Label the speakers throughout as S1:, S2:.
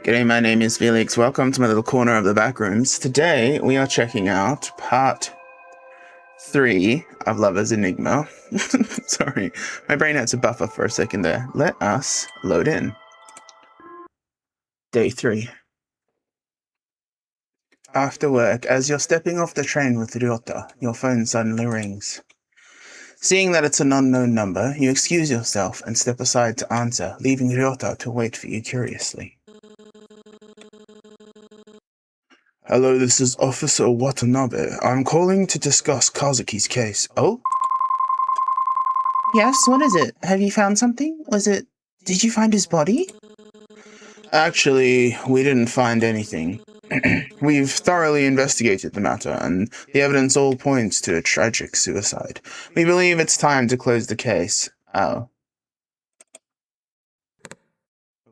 S1: G'day, my name is Felix. Welcome to my little corner of the back rooms. Today, we are checking out part 3 of Lover's Enigma. Sorry, my brain had to buffer for a second there. Let us load in. Day 3. After work, as you're stepping off the train with Ryota, your phone suddenly rings. Seeing that it's an unknown number, you excuse yourself and step aside to answer, leaving Ryota to wait for you curiously. Hello, this is Officer Watanabe. I'm calling to discuss Kazuki's case. Oh? Yes, what is it? Have you found something? Did you find his body? Actually, we didn't find anything. We've thoroughly investigated the matter, and the evidence all points to a tragic suicide. We believe it's time to close the case. Oh.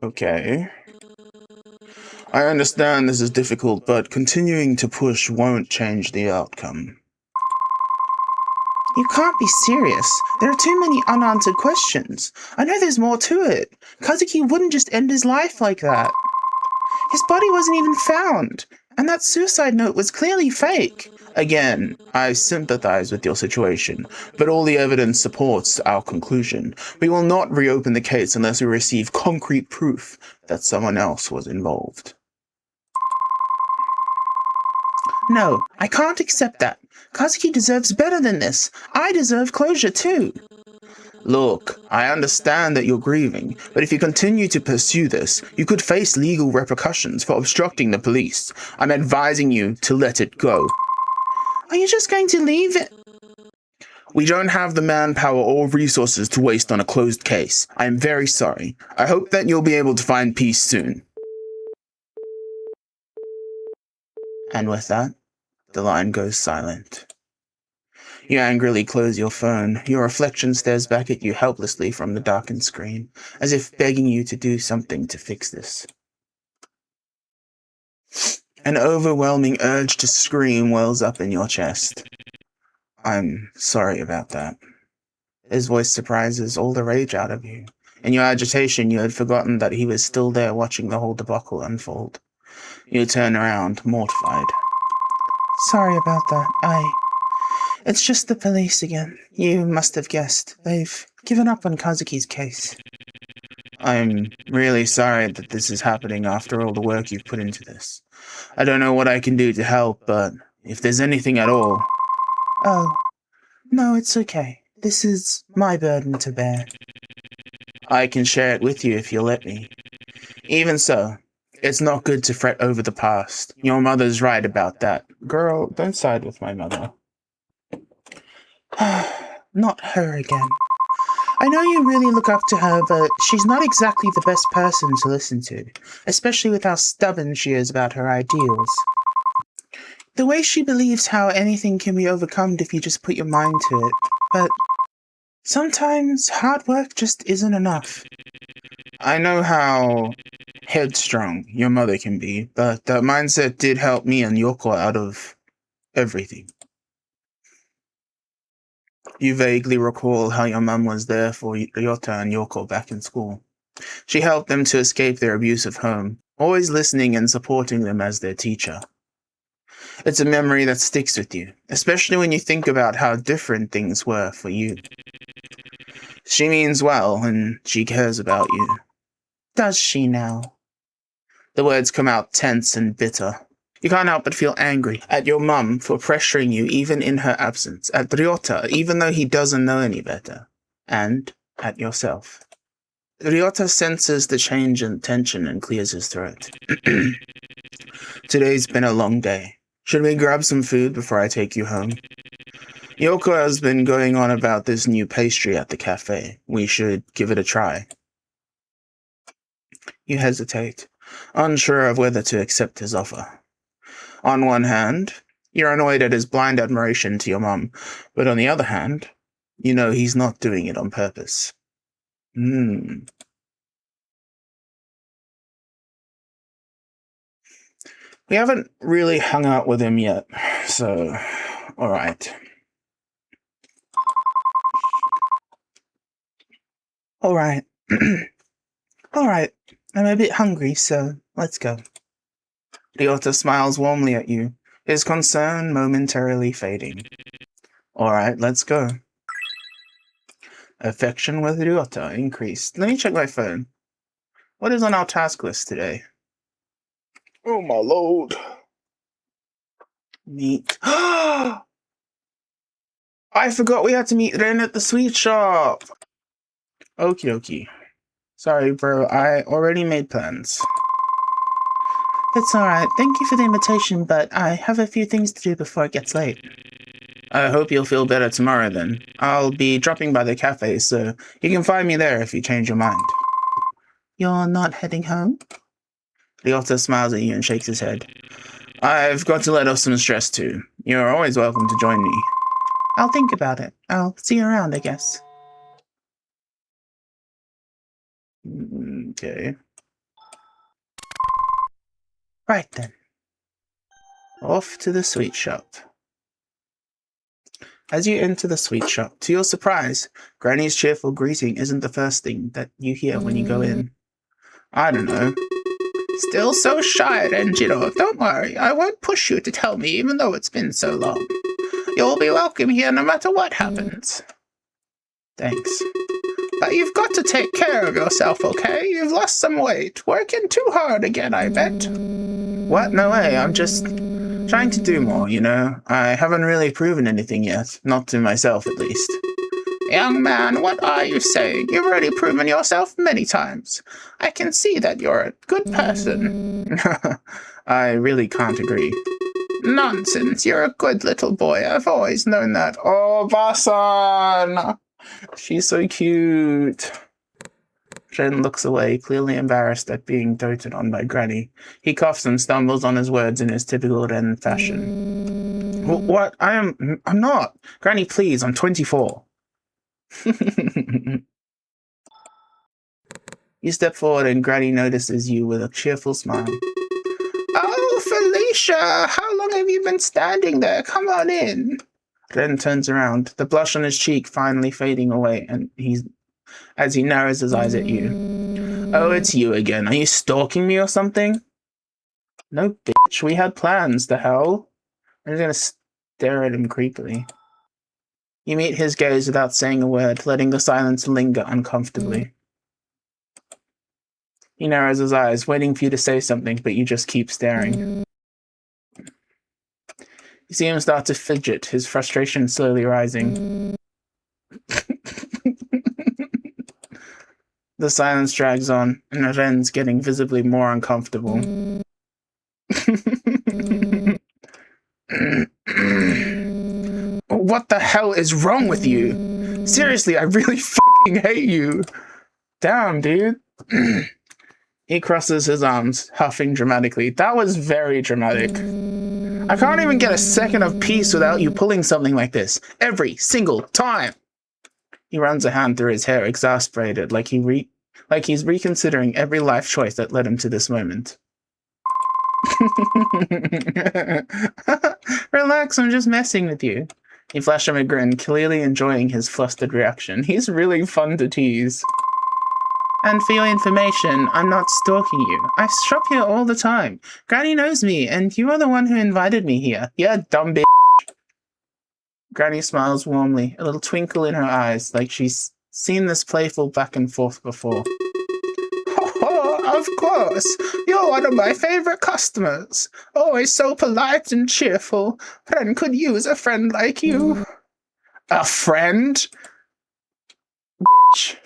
S1: Okay. I understand this is difficult, but continuing to push won't change the outcome. You can't be serious. There are too many unanswered questions. I know there's more to it. Kazuki wouldn't just end his life like that. His body wasn't even found, and that suicide note was clearly fake. Again, I sympathize with your situation, but all the evidence supports our conclusion. We will not reopen the case unless we receive concrete proof that someone else was involved. No, I can't accept that. Kazuki deserves better than this. I deserve closure too. Look, I understand that you're grieving, but if you continue to pursue this, you could face legal repercussions for obstructing the police. I'm advising you to let it go. Are you just going to leave it? We don't have the manpower or resources to waste on a closed case. I am very sorry. I hope that you'll be able to find peace soon. And with that, the line goes silent. You angrily close your phone. Your reflection stares back at you helplessly from the darkened screen, as if begging you to do something to fix this. An overwhelming urge to scream wells up in your chest. I'm sorry about that. His voice surprises all the rage out of you. In your agitation, you had forgotten that he was still there watching the whole debacle unfold. You turn around, mortified. Sorry about that. It's just the police again. You must have guessed. They've given up on Kazuki's case. I'm really sorry that this is happening after all the work you've put into this. I don't know what I can do to help, but if there's anything at all... Oh, no, it's okay. This is my burden to bear. I can share it with you if you'll let me. Even so, it's not good to fret over the past. Your mother's right about that. Girl, don't side with my mother. Not her again. I know you really look up to her, but she's not exactly the best person to listen to, especially with how stubborn she is about her ideals. The way she believes how anything can be overcome if you just put your mind to it, but sometimes hard work just isn't enough. I know how headstrong your mother can be, but that mindset did help me and Yoko out of everything. You vaguely recall how your mum was there for Ryota and Yoko back in school. She helped them to escape their abusive home, always listening and supporting them as their teacher. It's a memory that sticks with you, especially when you think about how different things were for you. She means well, and she cares about you. Does she now? The words come out tense and bitter. You can't help but feel angry at your mum for pressuring you even in her absence, at Ryota even though he doesn't know any better, and at yourself. Ryota senses the change in tension and clears his throat. Today's been a long day. Should we grab some food before I take you home? Yoko has been going on about this new pastry at the cafe. We should give it a try. You hesitate, unsure of whether to accept his offer. On one hand, you're annoyed at his blind admiration to your mum, but on the other hand, you know he's not doing it on purpose. We haven't really hung out with him yet, so, alright. Alright. Alright, I'm a bit hungry, so let's go. Ryota smiles warmly at you, his concern momentarily fading. Alright, let's go. Affection with Ryota increased. Let me check my phone. What is on our task list today? Oh my lord. Meet. I forgot we had to meet Ren at the sweet shop. Okie dokie. Sorry, bro. I already made plans. It's alright. Thank you for the invitation, but I have a few things to do before it gets late. I hope you'll feel better tomorrow then. I'll be dropping by the cafe, so you can find me there if you change your mind. You're not heading home? Ryota smiles at you and shakes his head. I've got to let off some stress too. You're always welcome to join me. I'll think about it. I'll see you around, I guess. Okay. Right then. Off to the sweet shop. As you enter the sweet shop, to your surprise, Granny's cheerful greeting isn't the first thing that you hear when you go in. I don't know. Still so shy, Renjiro. Don't worry, I won't push you to tell me even though it's been so long. You'll be welcome here no matter what happens. Thanks. But you've got to take care of yourself, okay? You've lost some weight. Working too hard again, I bet. What? No way, I'm just trying to do more, you know? I haven't really proven anything yet. Not to myself, at least. Young man, what are you saying? You've already proven yourself many times. I can see that you're a good person. I really can't agree. Nonsense, you're a good little boy. I've always known that. Oh, Basan! She's so cute. Ren looks away, clearly embarrassed at being doted on by Granny. He coughs and stumbles on his words in his typical Ren fashion. What? I'm not. Granny, please, I'm 24. You step forward and Granny notices you with a cheerful smile. Oh, Felicia! How long have you been standing there? Come on in. Ren turns around, the blush on his cheek finally fading away, and as he narrows his eyes at you. Oh, it's you again. Are you stalking me or something? No, bitch. We had plans. The hell? I'm just gonna stare at him creepily. You meet his gaze without saying a word, letting the silence linger uncomfortably. He narrows his eyes, waiting for you to say something, but you just keep staring. You see him start to fidget, his frustration slowly rising. The silence drags on, and Ren's getting visibly more uncomfortable. What the hell is wrong with you? Seriously, I really fucking hate you. Damn, dude. He crosses his arms, huffing dramatically. That was very dramatic. I can't even get a second of peace without you pulling something like this. Every single time. He runs a hand through his hair, exasperated, like he's reconsidering every life choice that led him to this moment. Relax, I'm just messing with you. He flashed him a grin, clearly enjoying his flustered reaction. He's really fun to tease. And for your information, I'm not stalking you. I shop here all the time. Granny knows me, and you are the one who invited me here. Yeah, dumb bitch. Granny smiles warmly, a little twinkle in her eyes, like she's seen this playful back and forth before. Oh, of course. You're one of my favorite customers. Always so polite and cheerful. Ren could use a friend like you. A friend? Bitch.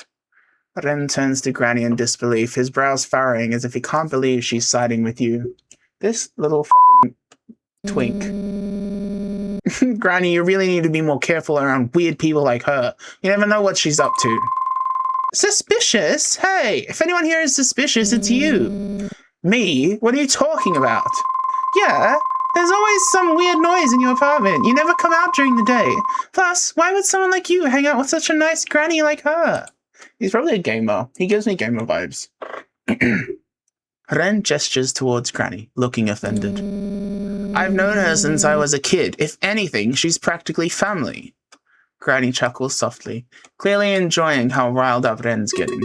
S1: Ren turns to Granny in disbelief, his brows furrowing as if he can't believe she's siding with you. This little fucking twink. Granny, you really need to be more careful around weird people like her. You never know what she's up to. Suspicious? Hey, if anyone here is suspicious, it's you. Me? What are you talking about? Yeah, there's always some weird noise in your apartment. You never come out during the day. Plus, why would someone like you hang out with such a nice granny like her? He's probably a gamer. He gives me gamer vibes. Ren gestures towards Granny, looking offended. I've known her since I was a kid. If anything, she's practically family. Granny chuckles softly, clearly enjoying how riled up Ren's getting.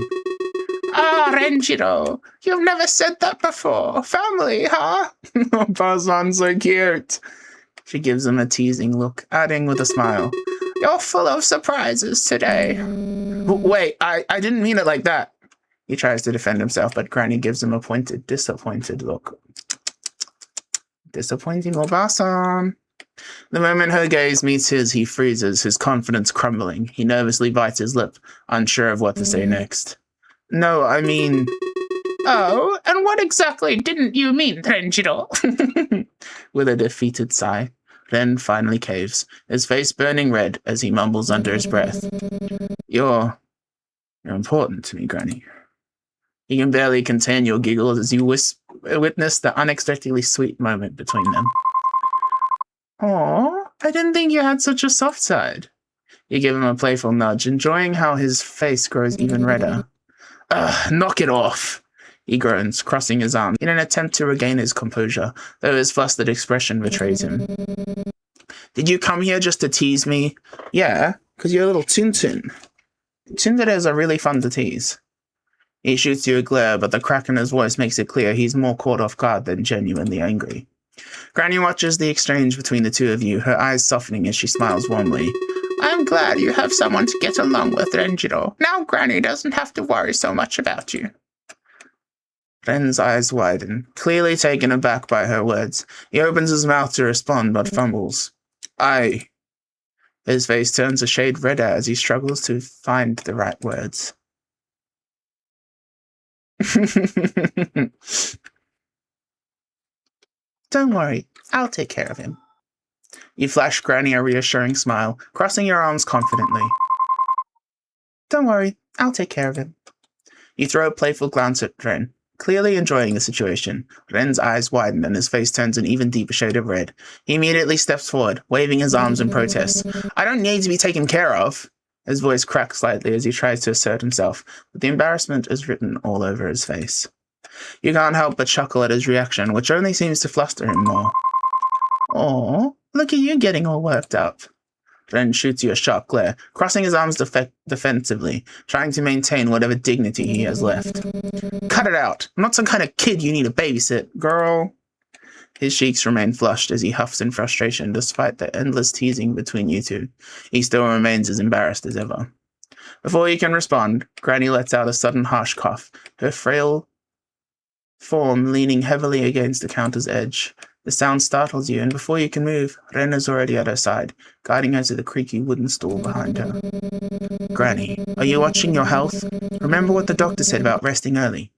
S1: Ah, Renjiro, you've never said that before. Family, huh? Bazan's so cute. She gives him a teasing look, adding with a smile, You're full of surprises today. Wait, I didn't mean it like that. He tries to defend himself, but Granny gives him a pointed, disappointed look. Disappointing Obasan. The moment her gaze meets his, he freezes, his confidence crumbling. He nervously bites his lip, unsure of what to say next. No, I mean... Oh, and what exactly didn't you mean, Renjiro? With a defeated sigh. Ren finally caves, his face burning red as he mumbles under his breath. You're important to me, Granny. You can barely contain your giggles as you witness the unexpectedly sweet moment between them. Aw, I didn't think you had such a soft side. You give him a playful nudge, enjoying how his face grows even redder. Ugh, knock it off, he groans, crossing his arms in an attempt to regain his composure, though his flustered expression betrays him. Did you come here just to tease me? Yeah, because you're a little tuntun. Tsunderes are really fun to tease. He shoots you a glare, but the crack in his voice makes it clear he's more caught off guard than genuinely angry. Granny watches the exchange between the two of you, her eyes softening as she smiles warmly. I'm glad you have someone to get along with, Renjiro. Now Granny doesn't have to worry so much about you. Ren's eyes widen, clearly taken aback by her words. He opens his mouth to respond, but fumbles. His face turns a shade redder as he struggles to find the right words. Don't worry, I'll take care of him. You flash Granny a reassuring smile, crossing your arms confidently. Don't worry, I'll take care of him. You throw a playful glance at Ren, clearly enjoying the situation. Ren's eyes widen and his face turns an even deeper shade of red. He immediately steps forward, waving his arms in protest. I don't need to be taken care of. His voice cracks slightly as he tries to assert himself, but the embarrassment is written all over his face. You can't help but chuckle at his reaction, which only seems to fluster him more. Aw, look at you getting all worked up. Ren shoots you a sharp glare, crossing his arms defensively, trying to maintain whatever dignity he has left. Cut it out! I'm not some kind of kid you need to babysit, girl. His cheeks remain flushed as he huffs in frustration despite the endless teasing between you two. He still remains as embarrassed as ever. Before you can respond, Granny lets out a sudden harsh cough, her frail form leaning heavily against the counter's edge. The sound startles you, and before you can move, Ren is already at her side, guiding her to the creaky wooden stool behind her. Granny, are you watching your health? Remember what the doctor said about resting early.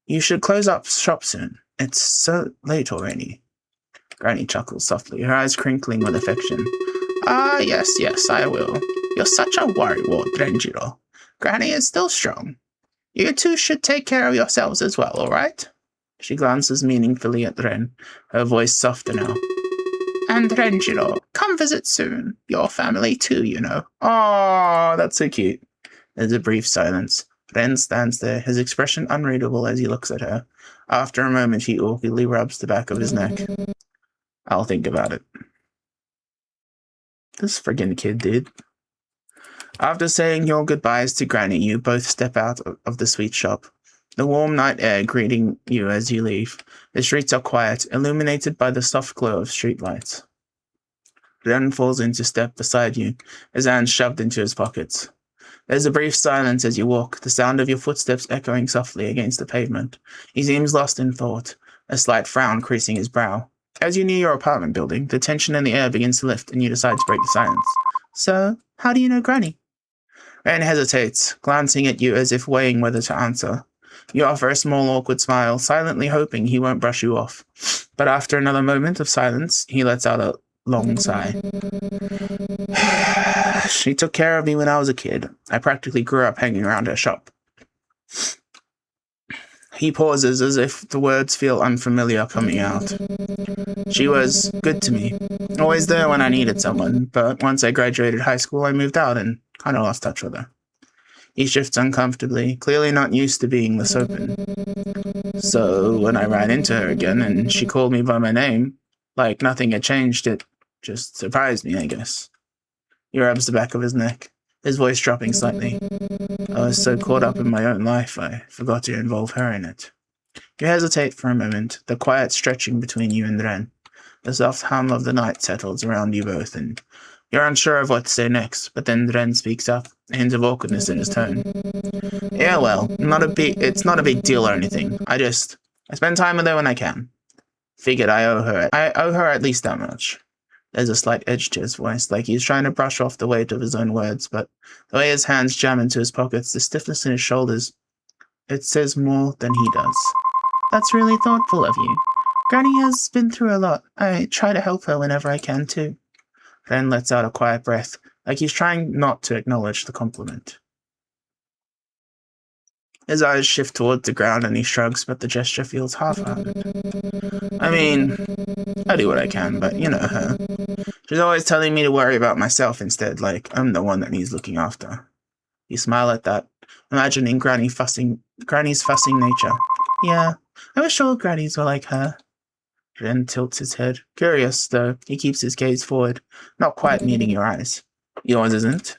S1: You should close up shop soon. It's so late already. Granny chuckles softly, her eyes crinkling with affection. Ah, yes, I will. You're such a worrywart, Renjiro. Granny is still strong. You two should take care of yourselves as well, all right? She glances meaningfully at Ren, her voice softer now. And Renjiro, come visit soon. Your family too, you know. Oh, that's so cute. There's a brief silence. Ren stands there, his expression unreadable as he looks at her. After a moment, he awkwardly rubs the back of his neck. I'll think about it. This friggin' kid did. After saying your goodbyes to Granny, you both step out of the sweet shop. The warm night air greeting you as you leave. The streets are quiet, illuminated by the soft glow of streetlights. Ren falls into step beside you, his hands shoved into his pockets. There's a brief silence as you walk, the sound of your footsteps echoing softly against the pavement. He seems lost in thought, a slight frown creasing his brow. As you near your apartment building, the tension in the air begins to lift and you decide to break the silence. So, how do you know Granny? Ren hesitates, glancing at you as if weighing whether to answer. You offer a small awkward smile, silently hoping he won't brush you off. But after another moment of silence, he lets out a long sigh. She took care of me when I was a kid. I practically grew up hanging around her shop. He pauses as if the words feel unfamiliar coming out. She was good to me, always there when I needed someone, but once I graduated high school, I moved out and kind of lost touch with her. He shifts uncomfortably, clearly not used to being this open. So when I ran into her again and she called me by my name, like nothing had changed, it just surprised me, I guess. He rubs the back of his neck, his voice dropping slightly. I was so caught up in my own life, I forgot to involve her in it. You hesitate for a moment, the quiet stretching between you and Ren. The soft hum of the night settles around you both, and you're unsure of what to say next, but then Ren speaks up, a hint of awkwardness in his tone. Yeah, well, it's not a big deal or anything. I spend time with her when I can. Figured I owe her at least that much. There's a slight edge to his voice, like he's trying to brush off the weight of his own words, but the way his hands jam into his pockets, the stiffness in his shoulders, it says more than he does. That's really thoughtful of you. Granny has been through a lot. I try to help her whenever I can, too. Ren lets out a quiet breath, like he's trying not to acknowledge the compliment. His eyes shift towards the ground and he shrugs, but the gesture feels half-hearted. I mean, I do what I can, but you know her. She's always telling me to worry about myself instead, like I'm the one that needs looking after. You smile at that, imagining Granny's fussing nature. Yeah, I wish all grannies were like her. Ren tilts his head. Curious, though, he keeps his gaze forward, not quite meeting your eyes. Yours isn't?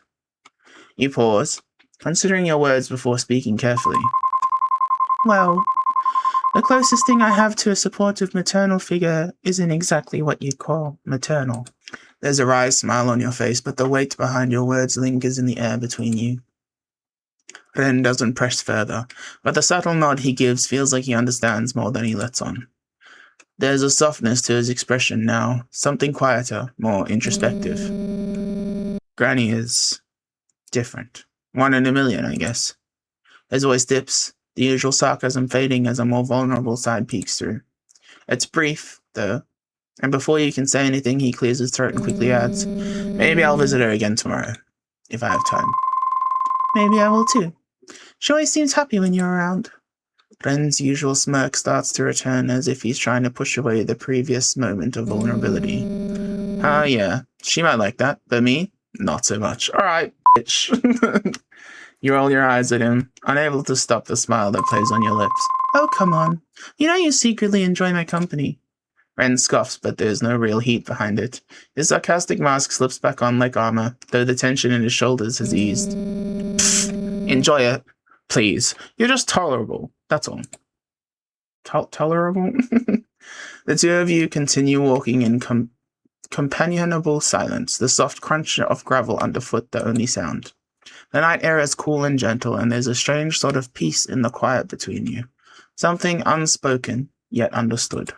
S1: You pause, considering your words before speaking carefully. Well, the closest thing I have to a supportive maternal figure isn't exactly what you'd call maternal. There's a wry smile on your face, but the weight behind your words lingers in the air between you. Ren doesn't press further, but the subtle nod he gives feels like he understands more than he lets on. There's a softness to his expression now, something quieter, more introspective. Granny is different. 1 in a million, I guess. His voice dips, the usual sarcasm fading as a more vulnerable side peeks through. It's brief, though, and before you can say anything, he clears his throat and quickly adds, Maybe I'll visit her again tomorrow, if I have time. Maybe I will too. She always seems happy when you're around. Ren's usual smirk starts to return as if he's trying to push away the previous moment of vulnerability. Yeah, she might like that, but me? Not so much. Alright, bitch. You roll your eyes at him, unable to stop the smile that plays on your lips. Oh, come on. You know you secretly enjoy my company. Ren scoffs, but there's no real heat behind it. His sarcastic mask slips back on like armor, though the tension in his shoulders has eased. Pfft, enjoy it. Please. You're just tolerable. That's all. Tolerable? The two of you continue walking in companionable silence, the soft crunch of gravel underfoot the only sound. The night air is cool and gentle, and there's a strange sort of peace in the quiet between you. Something unspoken, yet understood.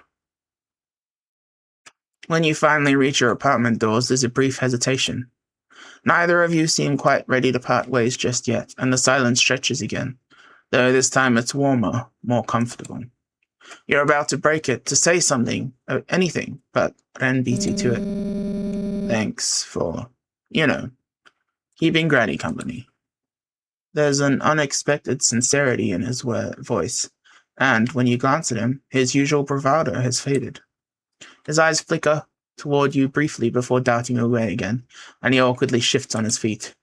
S1: When you finally reach your apartment doors, there's a brief hesitation. Neither of you seem quite ready to part ways just yet, and the silence stretches again, though this time it's warmer, more comfortable. You're about to break it, to say something, anything, but Ren beats you to it. Thanks for, keeping Granny company. There's an unexpected sincerity in his voice, and when you glance at him, his usual bravado has faded. His eyes flicker toward you briefly before darting away again, and he awkwardly shifts on his feet.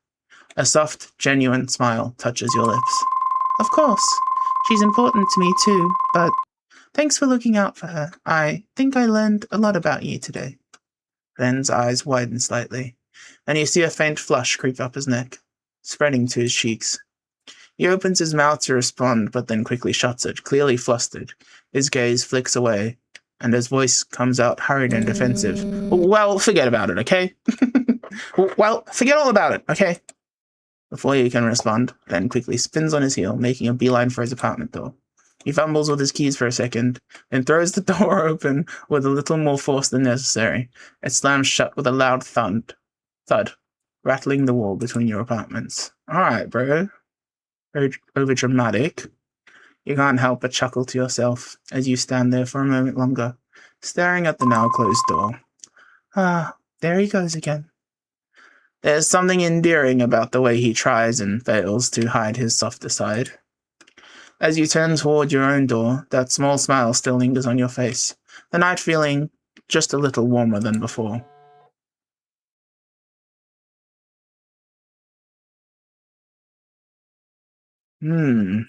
S1: A soft, genuine smile touches your lips. Of course, she's important to me too, but thanks for looking out for her. I think I learned a lot about you today. Ren's eyes widen slightly, and you see a faint flush creep up his neck, spreading to his cheeks. He opens his mouth to respond, but then quickly shuts it, clearly flustered. His gaze flicks away, and his voice comes out hurried and defensive. Well, forget about it, okay? Well, forget all about it, okay? Before you can respond, Ren quickly spins on his heel, making a beeline for his apartment door. He fumbles with his keys for a second, then throws the door open with a little more force than necessary. It slams shut with a loud thud, rattling the wall between your apartments. Alright, bro. Over dramatic. You can't help but chuckle to yourself as you stand there for a moment longer, staring at the now closed door. There he goes again. There's something endearing about the way he tries and fails to hide his softer side. As you turn toward your own door, that small smile still lingers on your face, the night feeling just a little warmer than before. Can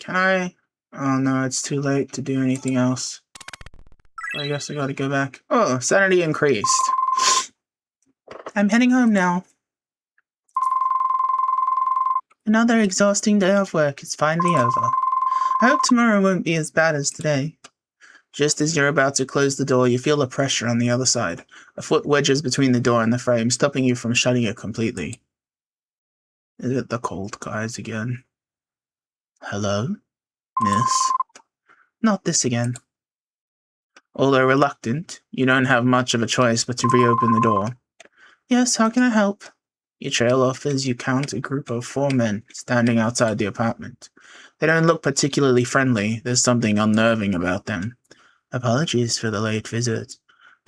S1: I? Oh no, it's too late to do anything else. I guess I gotta go back. Oh, sanity increased. I'm heading home now. Another exhausting day of work is finally over. I hope tomorrow won't be as bad as today. Just as you're about to close the door, you feel the pressure on the other side. A foot wedges between the door and the frame, stopping you from shutting it completely. Is it the cold guys again? Hello, miss? Not this again. Although reluctant, you don't have much of a choice but to reopen the door. Yes, how can I help? You trail off as you count a group of 4 men standing outside the apartment. They don't look particularly friendly. There's something unnerving about them. Apologies for the late visit.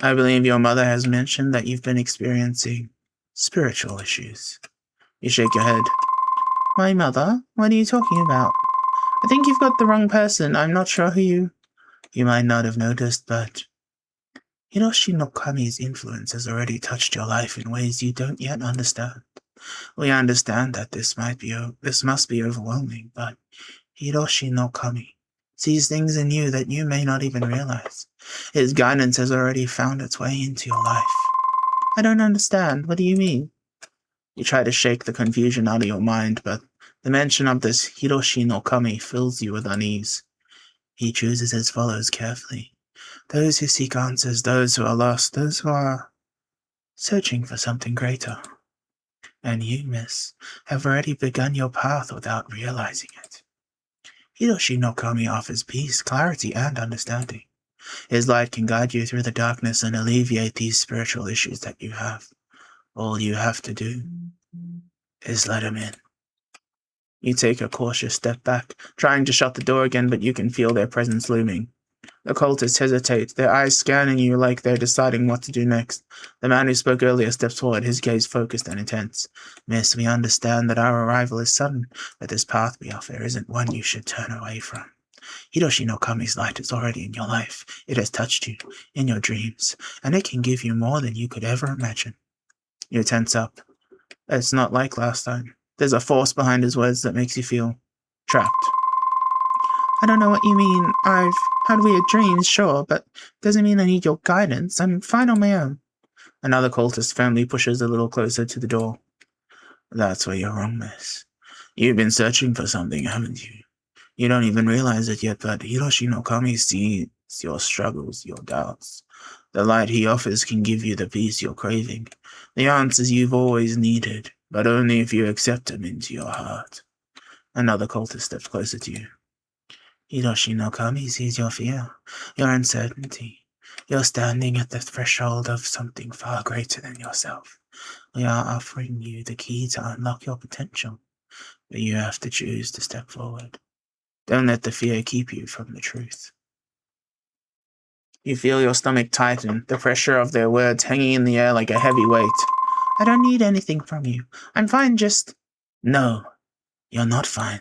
S1: I believe your mother has mentioned that you've been experiencing spiritual issues. You shake your head. My mother? What are you talking about? I think you've got the wrong person. I'm not sure who you... You might not have noticed, but Hiroshi no Kami's influence has already touched your life in ways you don't yet understand. We understand that this must be overwhelming, but Hiroshi no Kami sees things in you that you may not even realize. His guidance has already found its way into your life. I don't understand. What do you mean? You try to shake the confusion out of your mind, but the mention of this Hiroshi no Kami fills you with unease. He chooses his followers carefully. Those who seek answers, those who are lost, those who are searching for something greater. And you, miss, have already begun your path without realizing it. Hiroshi no Kami offers peace, clarity, and understanding. His light can guide you through the darkness and alleviate these spiritual issues that you have. All you have to do is let him in. You take a cautious step back, trying to shut the door again, but you can feel their presence looming. The cultists hesitate, their eyes scanning you like they're deciding what to do next. The man who spoke earlier steps forward, his gaze focused and intense. Miss, we understand that our arrival is sudden, but this path we offer isn't one you should turn away from. Hiroshi no Kami's light is already in your life. It has touched you, in your dreams, and it can give you more than you could ever imagine. You tense up. It's not like last time. There's a force behind his words that makes you feel trapped. I don't know what you mean. I've had weird dreams, sure, but doesn't mean I need your guidance. I'm fine on my own. Another cultist firmly pushes a little closer to the door. That's where you're wrong, miss. You've been searching for something, haven't you? You don't even realize it yet, but Hiroshi no Kami sees your struggles, your doubts. The light he offers can give you the peace you're craving, the answers you've always needed, but only if you accept them into your heart. Another cultist steps closer to you. Hiroshi no Kami sees your fear, your uncertainty. You're standing at the threshold of something far greater than yourself. We are offering you the key to unlock your potential, but you have to choose to step forward. Don't let the fear keep you from the truth. You feel your stomach tighten, the pressure of their words hanging in the air like a heavy weight. I don't need anything from you. I'm fine, just... No, you're not fine.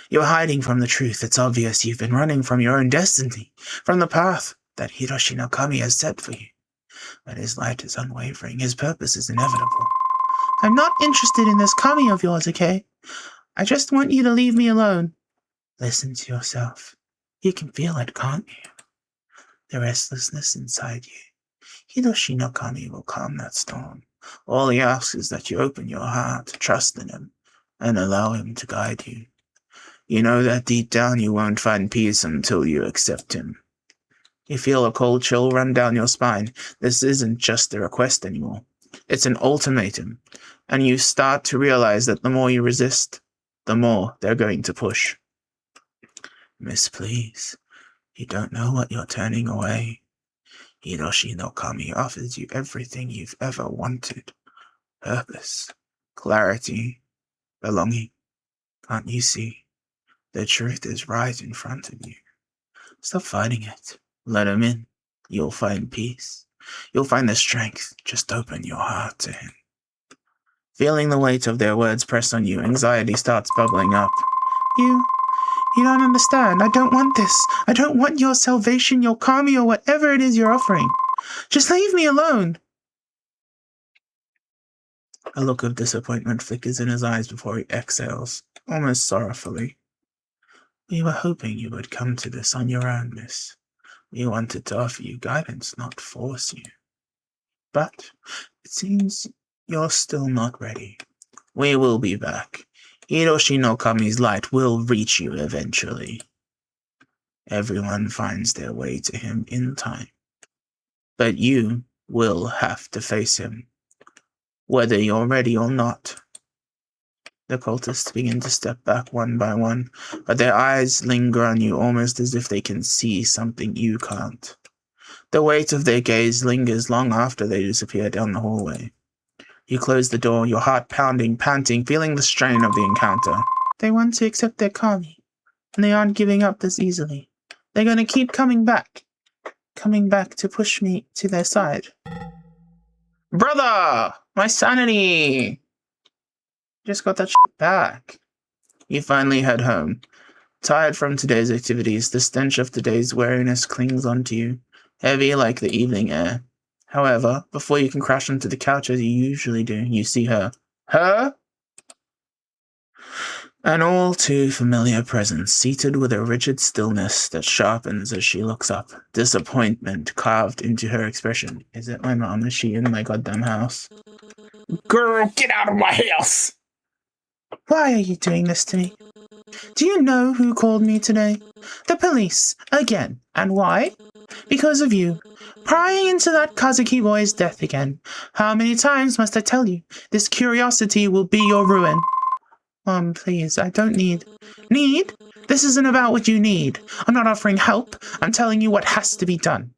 S1: You're hiding from the truth. It's obvious you've been running from your own destiny, from the path that Hiroshi no Kami has set for you. But his light is unwavering. His purpose is inevitable. I'm not interested in this Kami of yours, okay? I just want you to leave me alone. Listen to yourself. You can feel it, can't you? The restlessness inside you. Hiroshi no Kami will calm that storm. All he asks is that you open your heart, trust in him, and allow him to guide you. You know that deep down you won't find peace until you accept him. You feel a cold chill run down your spine. This isn't just a request anymore. It's an ultimatum. And you start to realize that the more you resist, the more they're going to push. Miss, please. You don't know what you're turning away. Hiroshi no Kami offers you everything you've ever wanted. Purpose, clarity, belonging. Can't you see? The truth is right in front of you. Stop fighting it. Let him in. You'll find peace. You'll find the strength. Just open your heart to him. Feeling the weight of their words press on you, anxiety starts bubbling up. You don't understand. I don't want this. I don't want your salvation, your Kami, or whatever it is you're offering. Just leave me alone. A look of disappointment flickers in his eyes before he exhales, almost sorrowfully. We were hoping you would come to this on your own, miss. We wanted to offer you guidance, not force you. But it seems You're still not ready. We will be back. Hiroshi no Kami's light will reach you eventually. Everyone finds their way to him in time. But you will have to face him, whether you're ready or not. The cultists begin to step back one by one, but their eyes linger on you almost as if they can see something you can't. The weight of their gaze lingers long after they disappear down the hallway. You close the door, your heart pounding, panting, feeling the strain of the encounter. They want to accept their Kami, and they aren't giving up this easily. They're going to keep coming back to push me to their side. Brother! My sanity! Just got that shit back. You finally head home. Tired from today's activities, the stench of today's weariness clings onto you, heavy like the evening air. However, before you can crash onto the couch as you usually do, you see her. Her? An all too familiar presence, seated with a rigid stillness that sharpens as she looks up, disappointment carved into her expression. Is it my mom? Is she in my goddamn house? Girl, get out of my house! Why are you doing this to me? Do you know who called me today? The police, again. And why? Because of you. Prying into that Kazuki boy's death again. How many times must I tell you? This curiosity will be your ruin. Mom, please, I don't need... Need? This isn't about what you need. I'm not offering help. I'm telling you what has to be done.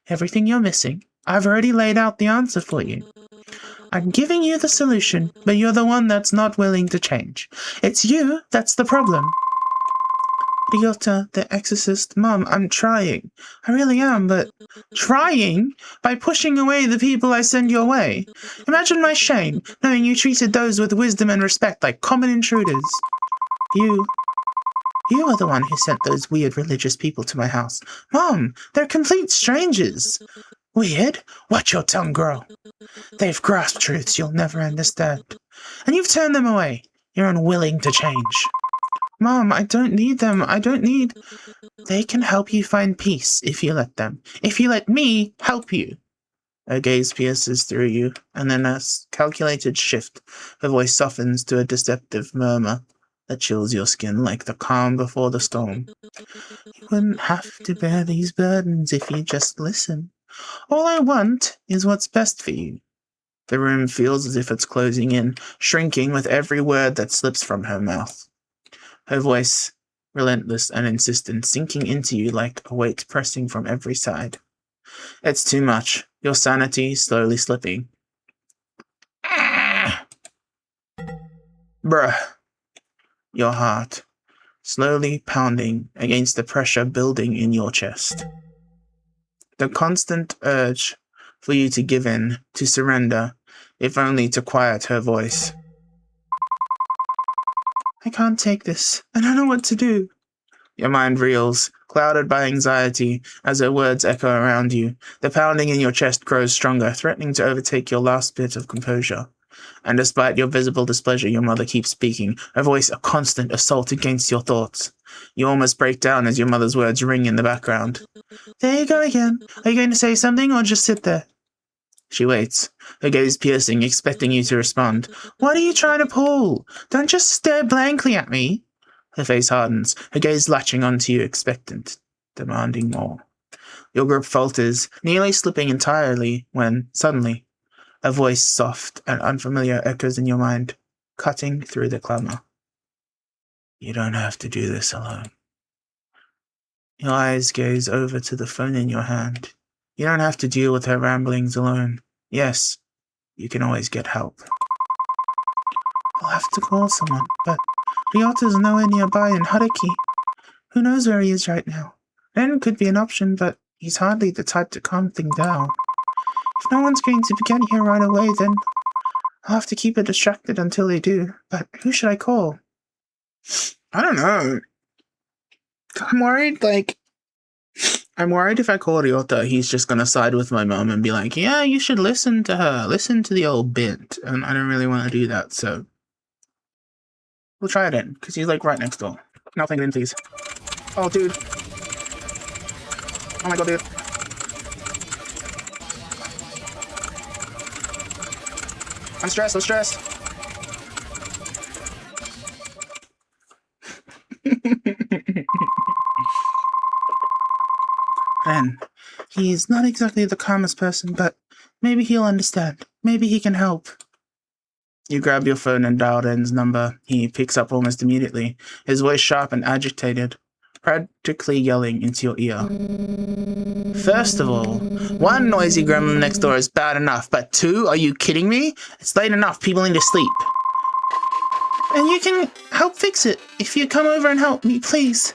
S1: Everything you're missing, I've already laid out the answer for you. I'm giving you the solution, but you're the one that's not willing to change. It's you that's the problem. Ryota, the exorcist, Mom, I'm trying. I really am, but... Trying? By pushing away the people I send your way? Imagine my shame, knowing you treated those with wisdom and respect like common intruders. You are the one who sent those weird religious people to my house. Mom, they're complete strangers. Weird? Watch your tongue, girl. They've grasped truths you'll never understand. And you've turned them away. You're unwilling to change. Mom, I don't need them. They can help you find peace if you let them. If you let me help you. Her gaze pierces through you, and then a calculated shift. Her voice softens to a deceptive murmur that chills your skin like the calm before the storm. You wouldn't have to bear these burdens if you just listen. All I want is what's best for you. The room feels as if it's closing in, shrinking with every word that slips from her mouth. Her voice, relentless and insistent, sinking into you like a weight pressing from every side. It's too much, your sanity slowly slipping. Bruh. Your heart, slowly pounding against the pressure building in your chest. The constant urge for you to give in, to surrender, if only to quiet her voice. I can't take this. I don't know what to do. Your mind reels, clouded by anxiety, as her words echo around you. The pounding in your chest grows stronger, threatening to overtake your last bit of composure. And despite your visible displeasure, your mother keeps speaking, her voice a constant assault against your thoughts. You almost break down as your mother's words ring in the background. There you go again. Are you going to say something or just sit there? She waits, her gaze piercing, expecting you to respond. What are you trying to pull? Don't just stare blankly at me. Her face hardens, her gaze latching onto you, expectant, demanding more. Your grip falters, nearly slipping entirely, when, suddenly, a voice soft and unfamiliar echoes in your mind, cutting through the clamor. You don't have to do this alone. Your eyes gaze over to the phone in your hand. You don't have to deal with her ramblings alone. Yes, you can always get help. I'll have to call someone, but Ryota's nowhere nearby in Haruki. Who knows where he is right now? Ren could be an option, but he's hardly the type to calm things down. If no one's going to get here right away, then I'll have to keep it distracted until they do. But who should I call? I don't know. I'm worried if I call Ryota, he's just gonna side with my mom and be like, yeah, you should listen to her. Listen to the old bit. And I don't really want to do that, so we'll try it in, because he's like right next door. Now play it in, please. Oh, dude. Oh my god, dude. I'm stressed. Ren, he's not exactly the calmest person, but maybe he'll understand. Maybe he can help. You grab your phone and dial Ren's number. He picks up almost immediately, his voice sharp and agitated, practically yelling into your ear. First of all, one noisy gremlin next door is bad enough, but two, are you kidding me? It's late enough, people need to sleep. And you can help fix it if you come over and help me, please.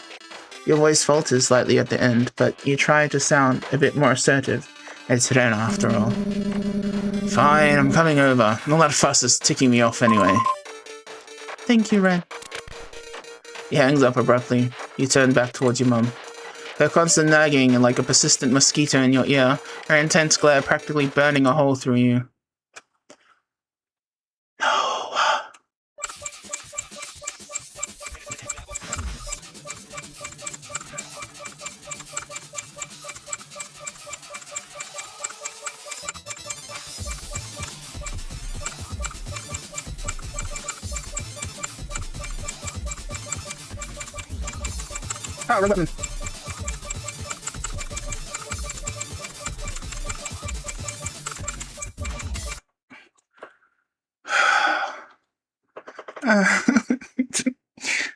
S1: Your voice falters slightly at the end, but you try to sound a bit more assertive. It's Ren after all. Fine, I'm coming over. All that fuss is ticking me off anyway. Thank you, Ren. He hangs up abruptly. You turn back towards your mum. Her constant nagging and like a persistent mosquito in your ear, her intense glare practically burning a hole through you. No. Oh, button.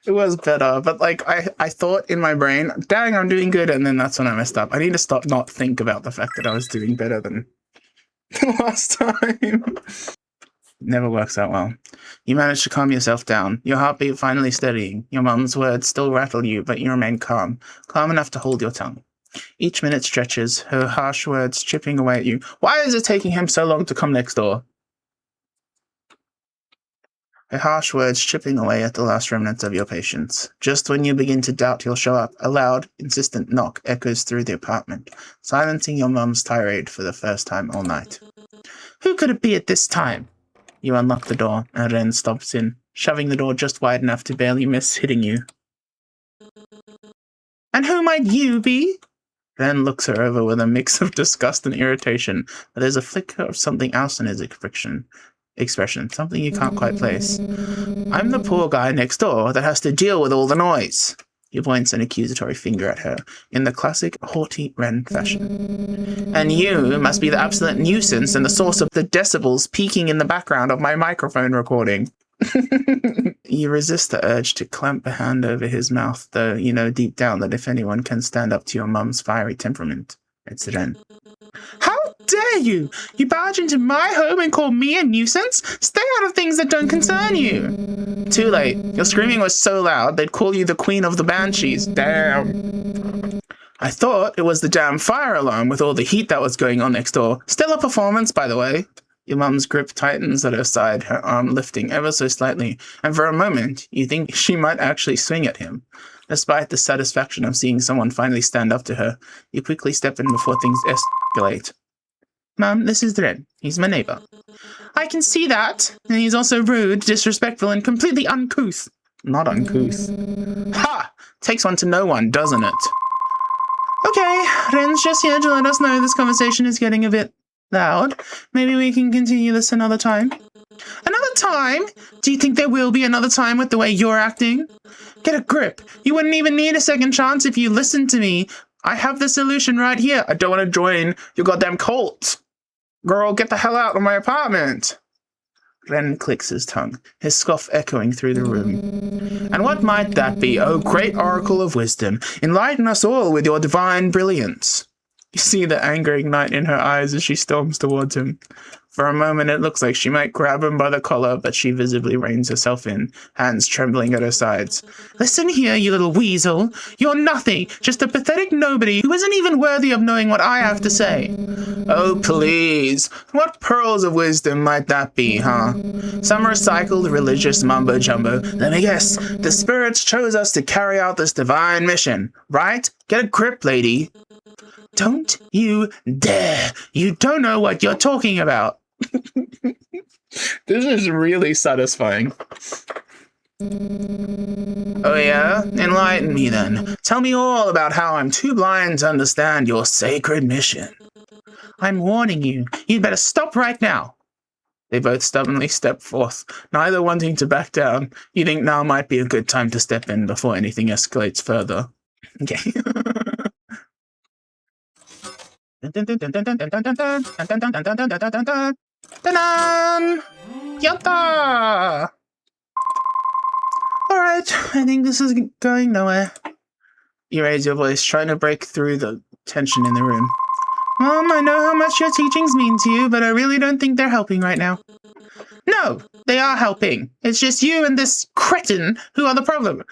S1: It was better, but like I thought in my brain, dang, I'm doing good, and then that's when I messed up. I need to stop not think about the fact that I was doing better than the last time. Never works out well. You manage to calm yourself down, your heartbeat finally steadying. Your mum's words still rattle you, but you remain calm enough to hold your tongue. Each minute stretches, her harsh words chipping away at you. Why is it taking him so long to come next door? Her harsh words chipping away at the last remnants of your patience. Just when you begin to doubt he'll show up, a loud, insistent knock echoes through the apartment, silencing your mum's tirade for the first time all night. Who could it be at this time? You unlock the door, and Ren stops in, shoving the door just wide enough to barely miss hitting you. And who might you be? Ren looks her over with a mix of disgust and irritation, but there's a flicker of something else in his expression, something you can't quite place. I'm the poor guy next door that has to deal with all the noise. He points an accusatory finger at her, in the classic haughty Ren fashion. And you must be the absolute nuisance and the source of the decibels peaking in the background of my microphone recording. You resist the urge to clamp a hand over his mouth, though you know deep down that if anyone can stand up to your mum's fiery temperament, it's Ren. How dare you! You barge into my home and call me a nuisance? Stay out of things that don't concern you! Too late. Your screaming was so loud, they'd call you the queen of the banshees. Damn. I thought it was the damn fire alarm with all the heat that was going on next door. Stellar performance, by the way. Your mum's grip tightens at her side, her arm lifting ever so slightly, and for a moment, you think she might actually swing at him. Despite the satisfaction of seeing someone finally stand up to her, you quickly step in before things escalate. Mum, this is Ren. He's my neighbour. I can see that. And he's also rude, disrespectful, and completely uncouth. Not uncouth. Ha! Takes one to know one, doesn't it? Okay, Ren's just here to let us know this conversation is getting a bit loud. Maybe we can continue this another time. Another time? Do you think there will be another time with the way you're acting? Get a grip. You wouldn't even need a second chance if you listened to me. I have the solution right here. I don't want to join your goddamn cult. Girl, get the hell out of my apartment. Ren clicks his tongue, his scoff echoing through the room. And what might that be, O great oracle of wisdom? Enlighten us all with your divine brilliance. You see the anger ignite in her eyes as she storms towards him. For a moment it looks like she might grab him by the collar, but she visibly reins herself in, hands trembling at her sides. Listen here, you little weasel. You're nothing, just a pathetic nobody who isn't even worthy of knowing what I have to say. Oh, please. What pearls of wisdom might that be, huh? Some recycled religious mumbo-jumbo. Let me guess. The spirits chose us to carry out this divine mission, right? Get a grip, lady. Don't you dare. You don't know what you're talking about. This is really satisfying. Oh yeah? Enlighten me then. Tell me all about how I'm too blind to understand your sacred mission. I'm warning you. You'd better stop right now. They both stubbornly step forth, neither wanting to back down. You think now might be a good time to step in before anything escalates further. Okay. Ryota! Alright, I think this is going nowhere. You raise your voice, trying to break through the tension in the room. Mom, I know how much your teachings mean to you, but I really don't think they're helping right now. No, they are helping. It's just you and this cretin who are the problem.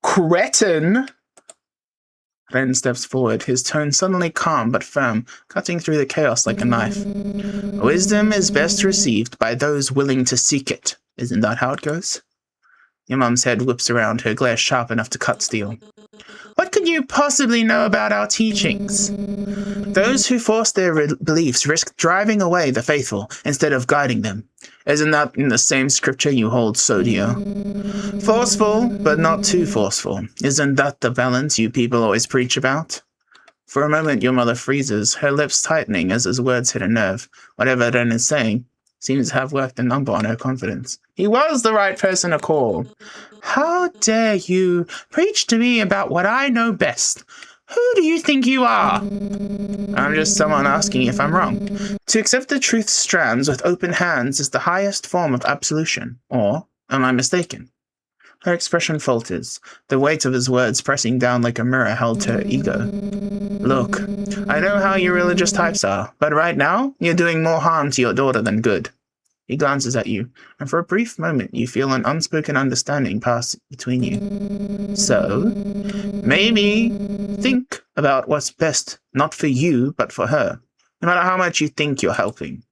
S1: Cretin? Ren steps forward, his tone suddenly calm but firm, cutting through the chaos like a knife. Wisdom is best received by those willing to seek it. Isn't that how it goes? Your mum's head whips around, her glare sharp enough to cut steel. What could you possibly know about our teachings? Those who force their beliefs risk driving away the faithful instead of guiding them. Isn't that in the same scripture you hold so dear? Forceful, but not too forceful. Isn't that the balance you people always preach about? For a moment your mother freezes, her lips tightening as his words hit a nerve. Whatever Ren is saying seems to have worked a number on her confidence. He was the right person to call. How dare you preach to me about what I know best? Who do you think you are? I'm just someone asking if I'm wrong. To accept the truth's strands with open hands is the highest form of absolution. Or am I mistaken? Her expression falters, the weight of his words pressing down like a mirror held to her ego. Look, I know how you religious types are, but right now, you're doing more harm to your daughter than good. He glances at you, and for a brief moment you feel an unspoken understanding pass between you. So, maybe think about what's best, not for you, but for her, no matter how much you think you're helping.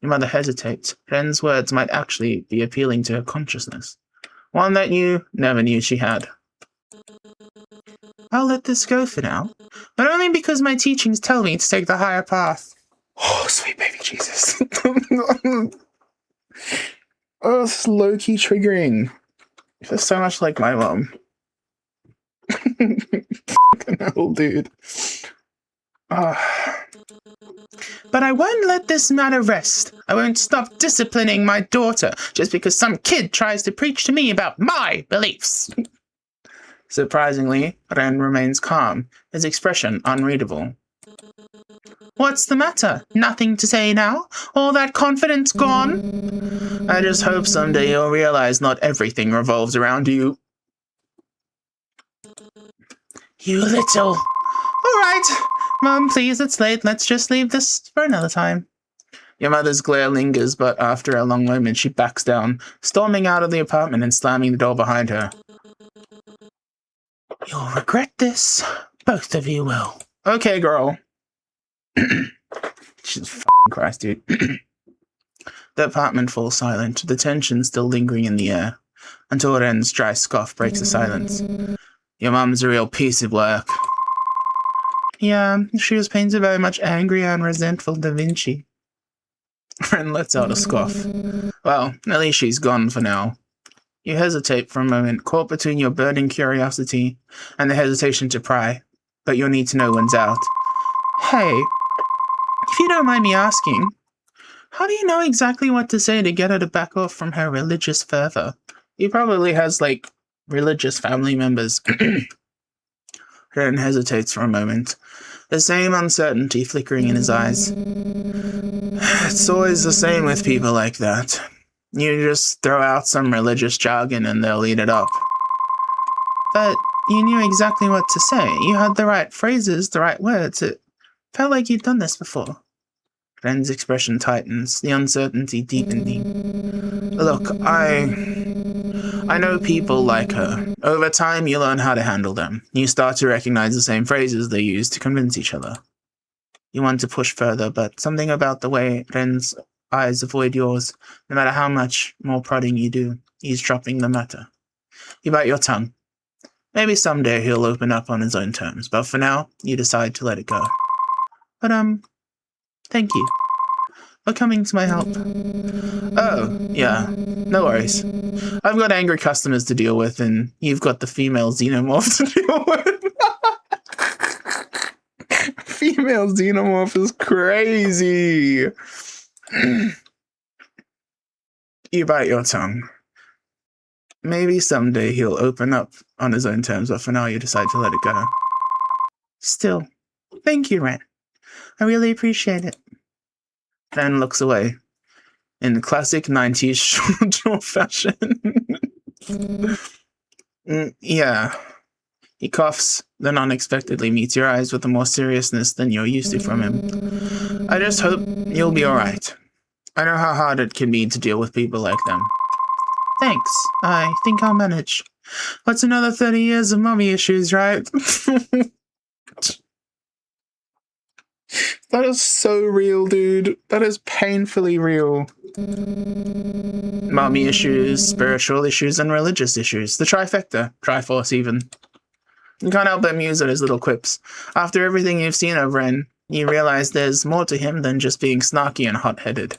S1: Your mother hesitates. Ren's words might actually be appealing to her consciousness, one that you never knew she had. I'll let this go for now, but only because my teachings tell me to take the higher path. Oh, sweet baby Jesus. Oh, this is low-key triggering. It's so much like my mom. Fucking hell, dude. But I won't let this matter rest. I won't stop disciplining my daughter just because some kid tries to preach to me about my beliefs. Surprisingly, Ren remains calm, his expression unreadable. What's the matter? Nothing to say now? All that confidence gone? I just hope someday you'll realize not everything revolves around you. You little... Alright, Mom, please, it's late. Let's just leave this for another time. Your mother's glare lingers, but after a long moment she backs down, storming out of the apartment and slamming the door behind her. You'll regret this. Both of you will. Okay, girl. Jesus fucking Christ, dude. The apartment falls silent, the tension still lingering in the air, until Ren's dry scoff breaks the silence. Your mum's a real piece of work. Yeah, she was painted by a much angrier and resentful Da Vinci. Ren lets out a scoff. Well, at least she's gone for now. You hesitate for a moment, caught between your burning curiosity and the hesitation to pry, but your need to know when's out. Hey, if you don't mind me asking, how do you know exactly what to say to get her to back off from her religious fervor? He probably has, like, religious family members. Ren hesitates for a moment, the same uncertainty flickering in his eyes. It's always the same with people like that. You just throw out some religious jargon and they'll eat it up. But you knew exactly what to say. You had the right phrases, the right words. It felt like you'd done this before. Ren's expression tightens, the uncertainty deepening. Look, I know people like her. Over time, you learn how to handle them. You start to recognize the same phrases they use to convince each other. You want to push further, but something about the way Ren's eyes avoid yours, no matter how much more prodding you do, he's dropping the matter. You bite your tongue. Maybe someday he'll open up on his own terms, but for now, you decide to let it go. But, thank you for coming to my help. Oh, yeah, no worries. I've got angry customers to deal with, and you've got the female xenomorph to deal with. Female xenomorph is crazy. You bite your tongue. Maybe someday he'll open up on his own terms, but for now you decide to let it go. Still, thank you, Ren. I really appreciate it. Ren looks away in the classic 90s short fashion. Yeah. He coughs, then unexpectedly meets your eyes with a more seriousness than you're used to from him. I just hope you'll be alright. I know how hard it can be to deal with people like them. Thanks. I think I'll manage. What's another 30 years of mommy issues, right? That is so real, dude. That is painfully real. Mommy issues, spiritual issues, and religious issues. The trifecta. Triforce, even. You can't help but muse at his little quips. After everything you've seen of Ren, you realize there's more to him than just being snarky and hot-headed.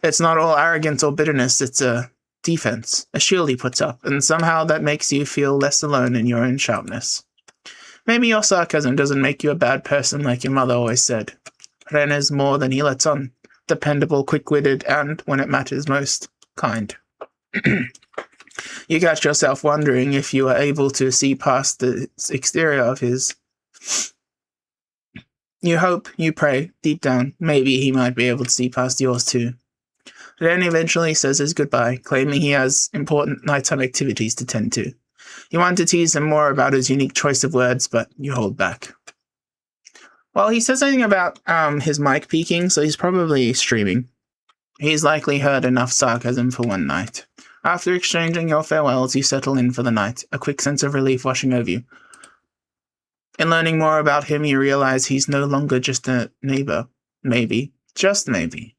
S1: It's not all arrogance or bitterness, it's a defense, a shield he puts up, and somehow that makes you feel less alone in your own sharpness. Maybe your sarcasm doesn't make you a bad person like your mother always said. Ren is more than he lets on. Dependable, quick-witted, and, when it matters most, kind. You catch yourself wondering if you are able to see past the exterior of his. You hope, you pray, deep down, maybe he might be able to see past yours too. Ren eventually says his goodbye, claiming he has important nighttime activities to tend to. You want to tease him more about his unique choice of words, but you hold back. Well, he says something about his mic peaking, so he's probably streaming. He's likely heard enough sarcasm for one night. After exchanging your farewells, you settle in for the night, a quick sense of relief washing over you. In learning more about him, you realize he's no longer just a neighbor. Maybe, just maybe,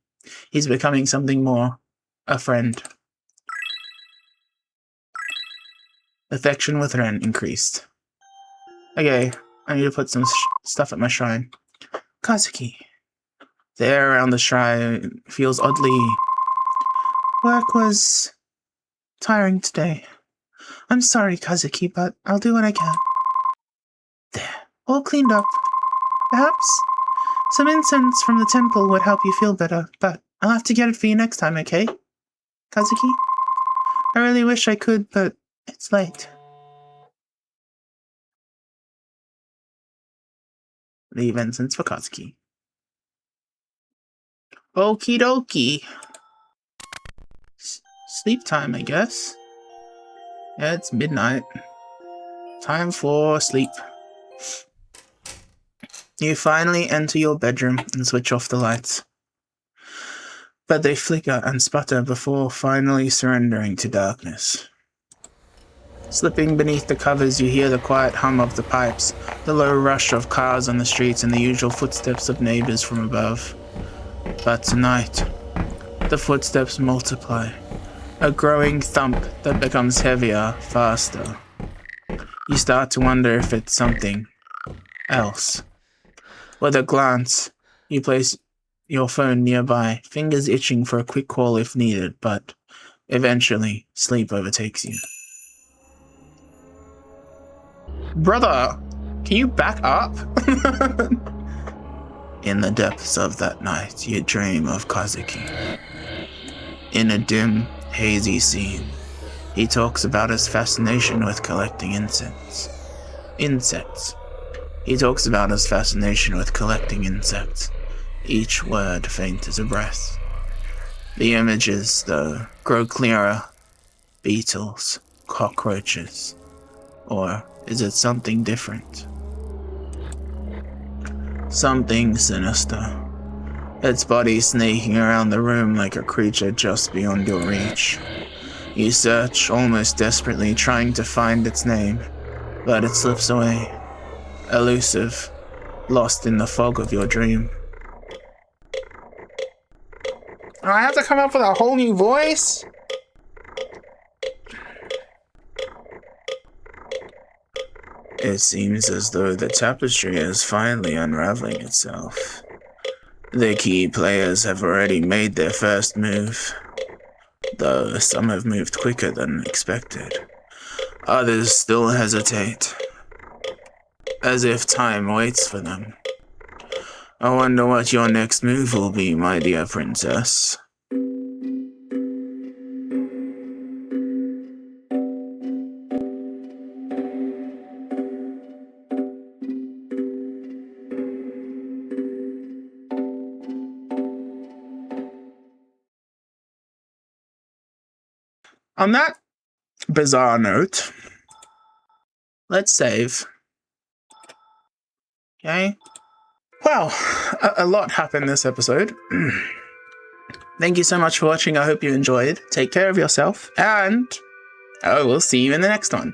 S1: he's becoming something more, a friend. Affection with Ren increased. Okay, I need to put some stuff at my shrine. Kazuki. The air around the shrine feels oddly... Work was tiring today. I'm sorry, Kazuki, but I'll do what I can. There, all cleaned up. Perhaps some incense from the temple would help you feel better, but I'll have to get it for you next time, okay? Kazuki? I really wish I could, but it's late. Leave incense for Kazuki. Okie dokie. Sleep time, I guess. Yeah, it's midnight. Time for sleep. You finally enter your bedroom and switch off the lights. But they flicker and sputter before finally surrendering to darkness. Slipping beneath the covers, you hear the quiet hum of the pipes, the low rush of cars on the streets, and the usual footsteps of neighbors from above. But tonight, the footsteps multiply. A growing thump that becomes heavier, faster. You start to wonder if it's something else. With a glance, you place your phone nearby, fingers itching for a quick call if needed, but eventually, sleep overtakes you. Brother, can you back up? In the depths of that night, you dream of Kazuki. In a dim, hazy scene, he talks about his fascination with collecting insects. He talks about his fascination with collecting insects, each word faint as a breath. The images, though, grow clearer. Beetles, cockroaches, or is it something different? Something sinister. Its body snaking around the room like a creature just beyond your reach. You search, almost desperately, trying to find its name, but it slips away. Elusive, lost in the fog of your dream. I have to come up with a whole new voice? It seems as though the tapestry is finally unraveling itself. The key players have already made their first move, though some have moved quicker than expected. Others still hesitate, as if time waits for them. I wonder what your next move will be, my dear princess. On that bizarre note, let's save. Okay. Well, a lot happened this episode. Thank you so much for watching. I hope you enjoyed. Take care of yourself, and I will see you in the next one.